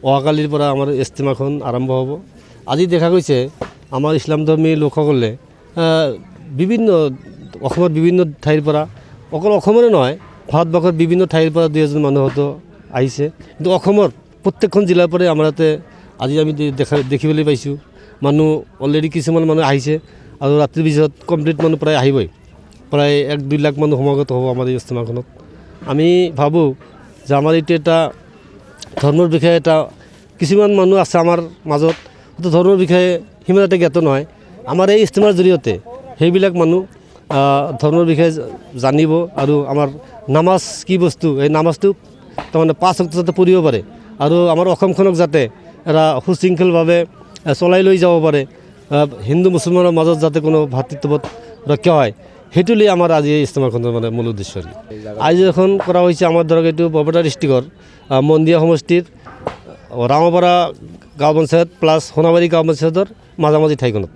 অহাকালিৰ পৰা আমাৰ ইস্তেমাখন আৰম্ভ হ'ব। আজি দেখা গৈছে আমাৰ ইছলামধৰ্মী লোকসকলে অসমৰ বিভিন্ন ঠাইৰ পৰা, অকল অসমৰে নহয় ভাৰতবৰ্ষৰ বিভিন্ন ঠাইৰ পৰা 2-এজন মানুহ হয়তো আহিছে, কিন্তু অসমৰ প্ৰত্যেকখন জিলাৰ পৰাই আমাৰ ইয়াতে আজি আমি দেখিবলৈ পাইছোঁ মানুহ অলৰেডি কিছুমান মানুহ আহিছে আৰু ৰাতিৰ পিছত কমপ্লিট মানুহ প্ৰায় আহিবই, প্ৰায় 1-2 লাখ মানুহ সমাগত হ'ব আমাৰ এই ইস্তেমাখনত। আমি ভাবোঁ যে আমাৰ এইটো এটা ধৰ্মৰ বিষয়ে কিছুমান মানুহ আছে আমাৰ মাজত ধৰ্মৰ বিষয়ে সিমান এটা জ্ঞাত নহয়। আমাৰ এই ইস্তেমাৰ জৰিয়তে সেইবিলাক মানুহ ধৰ্মৰ বিষয়ে জানিব আৰু আমাৰ নামাজ কি বস্তু, এই নামাজটো তাৰমানে 5 ওয়াক্ত যাতে পঢ়িব পাৰে আৰু আমাৰ অসমখনক যাতে এটা সুশৃংখলভাৱে চলাই লৈ যাব পাৰে, হিন্দু মুছলমানৰ মাজত যাতে কোনো ভাতৃত্ববোধ ৰক্ষা হয়, সেইটো লৈ আমাৰ আজি এই ইস্তেমাখনৰ মানে মূল উদ্দেশ্য। আয়োজন কৰা হৈছে আমাৰ ধৰক এইটো বৰপেটা ডিষ্ট্ৰিক্টৰ মন্দিয়া সমষ্টিৰ ৰামাপাৰা গাঁও পঞ্চায়ত প্লাছ সোণাবাৰী গাঁও পঞ্চায়তৰ মাজামাজি ঠাইখনত।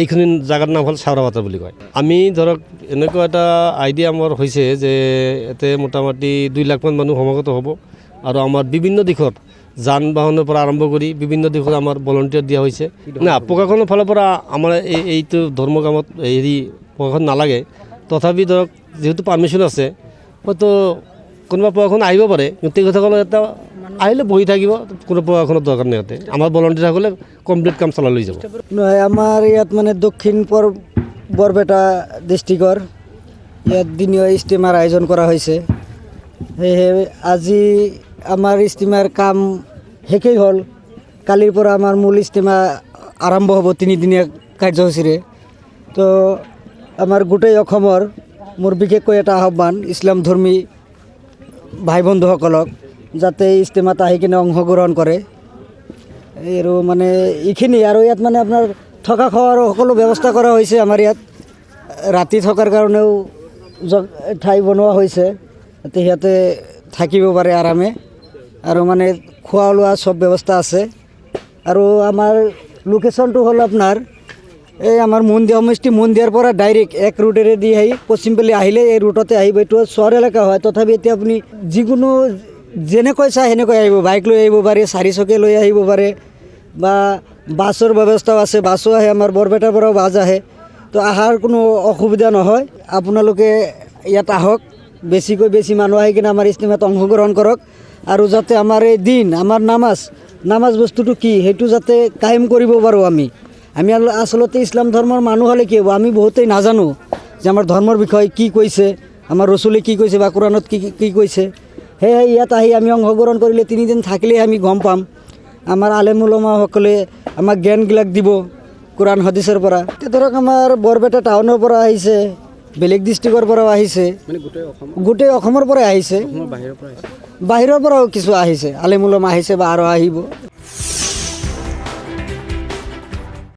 এইখিনি জাগাৰ নাম হ'ল চাউৰাবাটা বুলি কয়। আমি ধৰক এনেকুৱা এটা আইডিয়া আমাৰ হৈছে যে ইয়াতে মোটামুটি 2 লাখমান মানুহ সমাগত হ'ব আৰু আমাৰ বিভিন্ন দিশত যান বাহনৰ পৰা আৰম্ভ কৰি বিভিন্ন দিশত আমাৰ ভলণ্টিয়াৰ দিয়া হৈছে। প্ৰশাসনৰ ফালৰ পৰা আমাৰ এইটো ধৰ্ম কামত প্ৰশাসন নালাগে, তথাপি ধৰক যিহেতু পাৰ্মিশ্যন আছে হয়তো কোনোবা প্ৰশাসন আহিব পাৰে, কিন্তু তেখেতসকলে এটা আহিলে বহি থাকিব, কোনো প্ৰশাসনৰ দৰকাৰ নাই। ইয়াতে আমাৰ ভলণ্টিয়াৰসকলে কমপ্লিট কাম চলাই লৈ যাব। নহয়, আমাৰ ইয়াত মানে দক্ষিণ বৰপেটা ডিষ্ট্ৰিক্টৰ ইয়াত দিনীয় ইস্তেমাৰ আয়োজন কৰা হৈছে। সেয়েহে আজি আমাৰ ইস্তেমাৰ কাম শেষেই হ'ল। কালিৰ পৰা আমাৰ মূল ইস্তেমা আৰম্ভ হ'ব 3-দিনীয়া কাৰ্যসূচীৰে। তো আমাৰ গোটেই অসমৰ মোৰ বিশেষকৈ এটা আহ্বান ইছলাম ধৰ্মী ভাই বন্ধুসকলক যাতে ইস্তেমাত আহি কিনে অংশগ্ৰহণ কৰে আৰু মানে এইখিনি। আৰু ইয়াত মানে আপোনাৰ থকা খোৱাৰ সকলো ব্যৱস্থা কৰা হৈছে। আমাৰ ইয়াত ৰাতি থকাৰ কাৰণেও ঠাই বনোৱা হৈছে, যাতে সিহঁতে থাকিব পাৰে আৰামে, আৰু মানে খোৱা লোৱা চব ব্যৱস্থা আছে। আৰু আমাৰ লোকেশ্যনটো হ'ল আপোনাৰ এই আমাৰ মন্দিয়া সমষ্টি, মন্দিয়াৰ পৰা ডাইৰেক্ট এক ৰুটেৰে দি আহি পশ্চিম ফালে আহিলে এই ৰুটতে আহিব। এইটো চহৰ এলেকা হয়, তথাপি এতিয়া আপুনি যিকোনো যেনেকৈ চাই সেনেকৈ আহিব। বাইক লৈ আহিব পাৰে, 4 চকীয়া লৈ আহিব পাৰে, বা বাছৰ ব্যৱস্থাও আছে, বাছো আহে, আমাৰ বৰপেটাৰ পৰাও বাছ আহে। তো অহাৰ কোনো অসুবিধা নহয়। আপোনালোকে ইয়াত আহক, বেছিকৈ বেছি মানুহ আহি কিনে আমাৰ ইস্তেমাত অংশগ্ৰহণ কৰক, আৰু যাতে আমাৰ এই দিন আমাৰ নামাজ বস্তুটো কি সেইটো যাতে কায়েম কৰিব পাৰোঁ। আমি আচলতে ইছলাম ধৰ্মৰ মানুহ হ'লে কি হ'ব, আমি বহুতেই নাজানো যে আমাৰ ধৰ্মৰ বিষয়ে কি কৈছে, আমাৰ ৰচুলে কি কৈছে বা কোৰাণত কি কৈছে। সেয়েহে ইয়াত আহি আমি অংশগ্ৰহণ কৰিলে 3 দিন থাকিলেই আমি গম পাম। আমাৰ আলেম উলামাসকলে আমাক জ্ঞানবিলাক দিব কোৰাণ হাদিছৰ পৰা। এতিয়া ধৰক আমাৰ বৰপেটা টাউনৰ পৰা আহিছে, বেলেগ ডিষ্ট্ৰিক্টৰ পৰাও আহিছে, গোটেই অসমৰ পৰাই আহিছে, বাহিৰৰ পৰাও কিছু আহিছে, আলেম উলামা আহিছে বা আৰু আহিব।